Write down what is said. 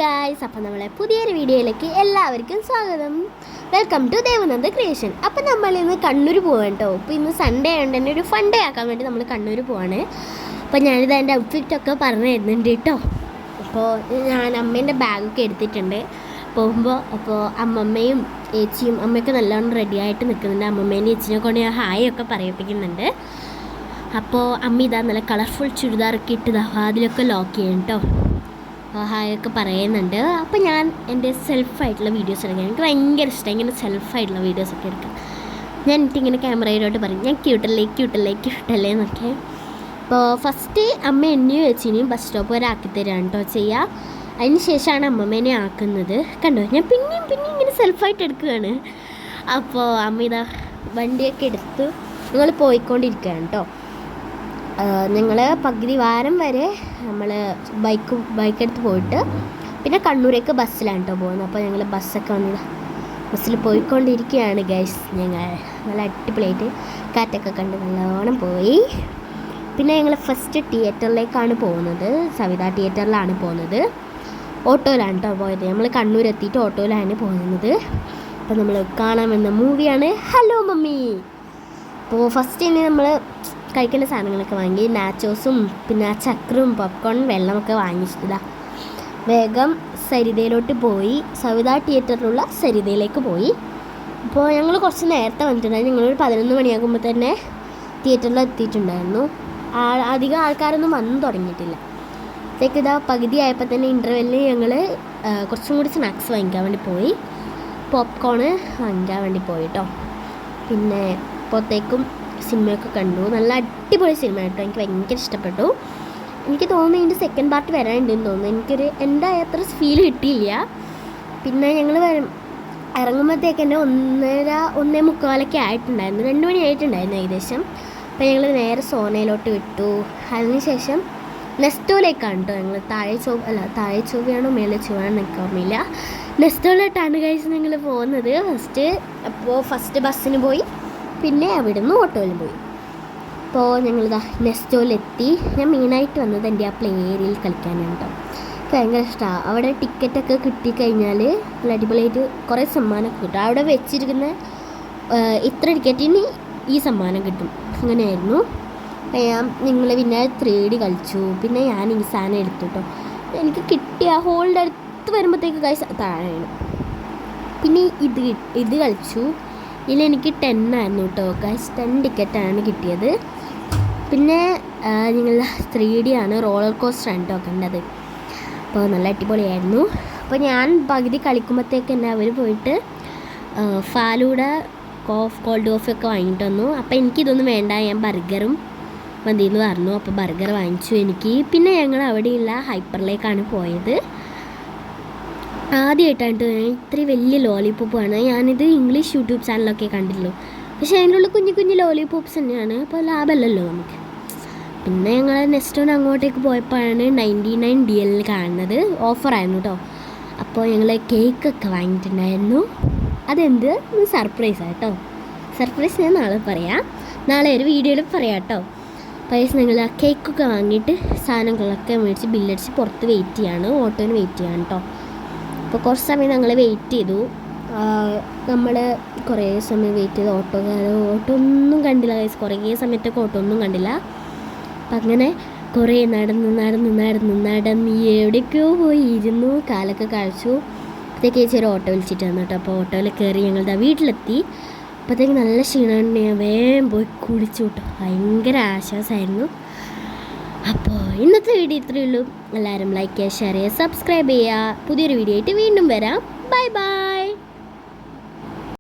Guys, അപ്പം നമ്മളെ പുതിയൊരു വീഡിയോയിലേക്ക് എല്ലാവർക്കും സ്വാഗതം. Welcome to Devananda creation. അപ്പം നമ്മൾ ഇന്ന് കണ്ണൂർ പോവാണ് കേട്ടോ. ഇപ്പോൾ ഇന്ന് സൺഡേ ആയതുകൊണ്ട് തന്നെ ഒരു ഫൺ ഡേ ആക്കാൻ വേണ്ടി നമ്മൾ കണ്ണൂർ പോവാണ്. അപ്പോൾ ഞാനിത് എൻ്റെ ഔട്ട്ഫിറ്റൊക്കെ പറഞ്ഞു തരുന്നുണ്ട് കേട്ടോ. അപ്പോൾ ഞാൻ അമ്മേൻ്റെ ബാഗൊക്കെ എടുത്തിട്ടുണ്ട് പോകുമ്പോൾ. അപ്പോൾ അമ്മമ്മയും ഏച്ചിയും അമ്മയൊക്കെ നല്ലോണം റെഡിയായിട്ട് നിൽക്കുന്നുണ്ട്. അമ്മമ്മേൻ്റെ ഏച്ചിനെ കൊണ്ട് ഞാൻ ഹായ് ഒക്കെ പറയിപ്പിക്കുന്നുണ്ട്. അപ്പോൾ അമ്മ ഇതാ നല്ല കളർഫുൾ ചുരിദാറൊക്കെ ഇട്ട് അതിലൊക്കെ ലോക്ക് ചെയ്യും കേട്ടോ. ഹായൊക്കെ പറയുന്നുണ്ട്. അപ്പോൾ ഞാൻ എൻ്റെ സെൽഫായിട്ടുള്ള വീഡിയോസ് എടുക്കാം. എനിക്ക് ഭയങ്കര ഇഷ്ടം ഇങ്ങനെ സെൽഫായിട്ടുള്ള വീഡിയോസൊക്കെ എടുക്കാം. ഞാൻ എനിക്കിങ്ങനെ ക്യാമറയിലോട്ട് പറയും ഞാൻ ക്യൂട്ടല്ലേ എന്നൊക്കെ. അപ്പോൾ ഫസ്റ്റ് അമ്മ എന്നെയും വെച്ചിനെയും ബസ് സ്റ്റോപ്പ് വരെ ആക്കി തരാണ് കേട്ടോ ചെയ്യുക. അതിന് ശേഷമാണ് അമ്മമ്മേനെ ആക്കുന്നത്. കണ്ടോ, ഞാൻ പിന്നെയും ഇങ്ങനെ സെൽഫായിട്ട് എടുക്കുകയാണ്. അപ്പോൾ അമ്മ ഇതാ വണ്ടിയൊക്കെ എടുത്ത് ഞങ്ങൾ പോയിക്കൊണ്ടിരിക്കുകയാണ് കേട്ടോ. ഞങ്ങൾ പകുതി വാരം വരെ നമ്മൾ ബൈക്കെടുത്ത് പോയിട്ട് പിന്നെ കണ്ണൂരേക്ക് ബസ്സിലാണ് കേട്ടോ പോകുന്നത്. അപ്പോൾ ഞങ്ങൾ ബസ്സിൽ പോയിക്കൊണ്ടിരിക്കുകയാണ് ഗൈസ്. ഞങ്ങൾ നല്ല അടിപൊളിയായിട്ട് കാറ്റൊക്കെ കണ്ട് നല്ലോണം പോയി. പിന്നെ ഞങ്ങൾ ഫസ്റ്റ് തിയേറ്ററിലേക്കാണ് പോകുന്നത്. സവിത തിയേറ്ററിലാണ് പോകുന്നത്. ഓട്ടോയിലാണ് കേട്ടോ പോയത്. നമ്മൾ കണ്ണൂർ എത്തിയിട്ട് ഓട്ടോയിലാണ് പോകുന്നത്. അപ്പോൾ നമ്മൾ കാണാൻ വന്ന മൂവിയാണ് ഹലോ മമ്മി. അപ്പോൾ ഫസ്റ്റ് ഇനി നമ്മൾ കഴിക്കേണ്ട സാധനങ്ങളൊക്കെ വാങ്ങി. നാച്ചോസും പിന്നെ ചക്രവും പോപ്കോണും വെള്ളമൊക്കെ വാങ്ങിച്ചിട്ടില്ല. വേഗം സരിതയിലോട്ട് പോയി. സവിത തിയേറ്ററിലുള്ള സരിതയിലേക്ക് പോയി. അപ്പോൾ ഞങ്ങൾ കുറച്ച് നേരത്തെ വന്നിട്ടുണ്ടായിരുന്നു. ഞങ്ങളൊരു 11 മണിയാകുമ്പോൾ തന്നെ തിയേറ്ററിൽ എത്തിയിട്ടുണ്ടായിരുന്നു. അധികം ആൾക്കാരൊന്നും വന്നു തുടങ്ങിയിട്ടില്ല. അപ്പോഴേക്ക് ഇതാ പകുതി ആയപ്പോൾ തന്നെ ഇൻ്റർവെല്ലിൽ ഞങ്ങൾ കുറച്ചും കൂടി സ്നാക്സ് വാങ്ങിക്കാൻ വേണ്ടി പോയി. പോപ്കോണ് വാങ്ങിക്കാൻ വേണ്ടി പോയി കേട്ടോ. പിന്നെ പുറത്തേക്കും സിനിമയൊക്കെ കണ്ടു. നല്ല അടിപൊളി സിനിമ കേട്ടോ. എനിക്ക് ഭയങ്കര ഇഷ്ടപ്പെട്ടു. എനിക്ക് തോന്നുന്നു ഇതിൻ്റെ സെക്കൻഡ് പാർട്ട് വരാനുണ്ടെന്ന് തോന്നുന്നു. എൻ്റെ അത്ര ഫീൽ കിട്ടിയില്ല. പിന്നെ ഞങ്ങൾ ഇറങ്ങുമ്പോഴത്തേക്ക് തന്നെ 1:45 ആയിട്ടുണ്ടായിരുന്നു. 2 മണി ആയിട്ടുണ്ടായിരുന്നു ഏകദേശം. അപ്പോൾ ഞങ്ങൾ നേരെ സോനയിലോട്ട് വിട്ടു. അതിനുശേഷം നെസ്റ്റോയിലേക്കാണ് കേട്ടോ ഞങ്ങൾ. താഴെ ചൊവ്വയാണോ മേലെ ചൊവ്വയാണോ എനിക്ക് ഓർമ്മയില്ല. നെസ്റ്റോയിലോട്ടാണ് കഴിച്ച് ഞങ്ങൾ പോകുന്നത്. ഫസ്റ്റ് ബസ്സിന് പോയി, പിന്നെ അവിടുന്ന് ഓട്ടോയിൽ പോയി. അപ്പോൾ ഞങ്ങളിതാ നെസ്റ്റോയിലെത്തി. ഞാൻ മെയിനായിട്ട് വന്നത് എൻ്റെ ആ പ്ലേ ഏരിയയിൽ കളിക്കാനാണ് കേട്ടോ. എനിക്ക് ഭയങ്കര ഇഷ്ടമാണ്. അവിടെ ടിക്കറ്റൊക്കെ കിട്ടിക്കഴിഞ്ഞാൽ നല്ല അടിപൊളിയായിട്ട് കുറേ സമ്മാനമൊക്കെ കിട്ടും. അവിടെ വെച്ചിരിക്കുന്ന ഇത്ര ടിക്കറ്റിന് ഈ സമ്മാനം കിട്ടും. അങ്ങനെയായിരുന്നു. ഞങ്ങൾ പിന്നെ 3D കളിച്ചു. പിന്നെ ഞാൻ ഈ സാധനം എടുത്തു കേട്ടോ. എനിക്ക് കിട്ടിയ ഹോളിൻ്റെ അടുത്ത് വരുമ്പോഴത്തേക്ക് താഴെയാണ്. പിന്നെ ഇത് കളിച്ചു. ഇതിലെനിക്ക് 10 ആയിരുന്നു കേട്ടോ ഗൈസ്. 10 ടിക്കറ്റാണ് കിട്ടിയത്. പിന്നെ ഞങ്ങൾ 3D ആണ്, റോളർ കോസ്റ്ററാണ് കേട്ടോ കണ്ടത്. അപ്പോൾ നല്ല അടിപൊളിയായിരുന്നു. അപ്പോൾ ഞാൻ പകുതി കളിക്കുമ്പോഴത്തേക്ക് തന്നെ അവർ പോയിട്ട് ഫാലൂഡ കോൾഡ് കോഫിയൊക്കെ വാങ്ങിയിട്ട് വന്നു. അപ്പോൾ എനിക്കിതൊന്നും വേണ്ട, ഞാൻ ബർഗറും മതിയെന്ന് പറഞ്ഞു. അപ്പോൾ ബർഗർ വാങ്ങിച്ചു എനിക്ക്. പിന്നെ ഞങ്ങൾ അവിടെയുള്ള ഹൈപ്പറിലേക്കാണ് പോയത്. ആദ്യമായിട്ടാണ് ഇത്രയും വലിയ ലോലിപോപ്പാണ്. ഞാനിത് ഇംഗ്ലീഷ് യൂട്യൂബ് ചാനലൊക്കെ കണ്ടിട്ടുള്ളൂ. പക്ഷേ അതിൻ്റെ ഉള്ളിൽ കുഞ്ഞു ലോലിപോപ്സ് തന്നെയാണ്. അപ്പോൾ ലാഭമല്ലല്ലോ നമുക്ക്. പിന്നെ ഞങ്ങൾ നെക്സ്റ്റ് അങ്ങോട്ടേക്ക് പോയപ്പോഴാണ് 99 DL കാണുന്നത്. ഓഫറായിരുന്നു കേട്ടോ. അപ്പോൾ ഞങ്ങൾ കേക്കൊക്കെ വാങ്ങിയിട്ടുണ്ടായിരുന്നു. അതെന്ത് സർപ്രൈസാണ് കേട്ടോ. സർപ്രൈസ് ഞാൻ നാളെ ഒരു വീഡിയോയിൽ പറയാം കേട്ടോ. പൈസ ഞങ്ങൾ ആ കേക്കൊക്കെ വാങ്ങിയിട്ട് സാധനങ്ങളൊക്കെ മേടിച്ച് ബില്ലടിച്ച് പുറത്ത് വെയിറ്റ് ചെയ്യാണ്. ഓട്ടോന് വെയിറ്റ് ചെയ്യാണ് കേട്ടോ. അപ്പോൾ കുറച്ച് സമയം ഞങ്ങൾ വെയിറ്റ് ചെയ്തു. നമ്മൾ കുറേ സമയം വെയിറ്റ് ചെയ്ത് ഓട്ടോ ഒന്നും കണ്ടില്ല ഗൈസ്. കുറേ സമയത്തൊക്കെ ഓട്ടോ ഒന്നും കണ്ടില്ല. അപ്പം അങ്ങനെ കുറേ നടന്ന് എവിടേക്കോ പോയി ഇരുന്നു. കാലൊക്കെ കഴിച്ചു. അപ്പോഴത്തേക്ക് ചേച്ചി ഒരു ഓട്ടോ വിളിച്ചിട്ട് വന്നു കേട്ടോ. അപ്പോൾ ഓട്ടോയിൽ കയറി ഞങ്ങളുടെ വീട്ടിലെത്തി. അപ്പോഴത്തേക്ക് നല്ല ക്ഷീണമാണ്. ഞാൻ വേഗം പോയി കുളിച്ചു കേട്ടോ. ഭയങ്കര ആശ്വാസമായിരുന്നു. അപ്പോൾ ഇന്നത്തെ വീഡിയോ ഇത്രയേ ഉള്ളൂ. എല്ലാവരും ലൈക്ക് ചെയ്യുക, ഷെയർ ചെയ്യുക, സബ്സ്ക്രൈബ് ചെയ്യുക. പുതിയൊരു വീഡിയോ ആയിട്ട് വീണ്ടും വരാം. ബൈ.